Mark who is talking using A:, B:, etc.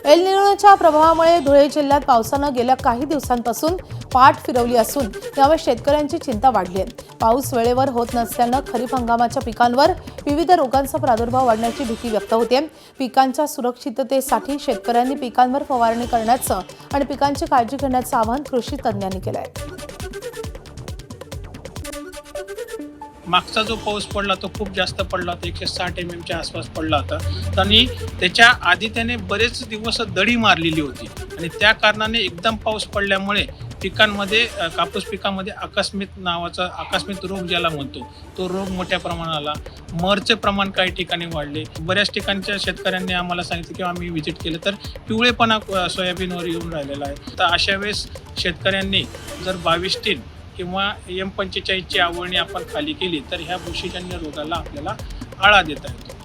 A: L निनोच्या प्रभावामुळे धुळे जिल्ह्यात पावसानं गेल्या काही दिवसांपासून पाठ फिरवली असून यामुळे शेतकऱ्यांची चिंता वाढली आहे। पाऊस वेळेवर होत नसल्यानं खरीप हंगामाच्या पिकांवर विविध रोगांचा प्रादुर्भाव वाढण्याची भीती व्यक्त होते। पिकांच्या सुरक्षिततेसाठी शेतकऱ्यांनी पिकांवर फवारणी करण्याचं आणि पिकांची काळजी घेण्याचं आवाहन कृषी तज्ज्ञांनी केलं आहे।
B: मागचा जो पाऊस पडला तो खूप जास्त पडला होता, 160 mm आसपास पडला होता आणि त्याच्या आधी त्याने बरेच दिवस दडी मारलेली होती आणि त्या कारणाने एकदम पाऊस पडल्यामुळे पिकांमध्ये कापूस पिकामध्ये आकस्मिक रोग ज्याला म्हणतो तो रोग मोठ्या प्रमाणाला मरचे प्रमाण काही ठिकाणी वाढले। बऱ्याच ठिकाणच्या शेतकऱ्यांनी आम्हाला सांगितलं की आम्ही व्हिजिट केलं तर पिवळेपणा सोयाबीनवर येऊन राहिलेला आहे। तर अशा वेळेस शेतकऱ्यांनी जर 22 किंवा M45ची आवळणी आपण खाली केली तर ह्या बुरशीजन्य रोगाला आपल्याला आळा देता येतो।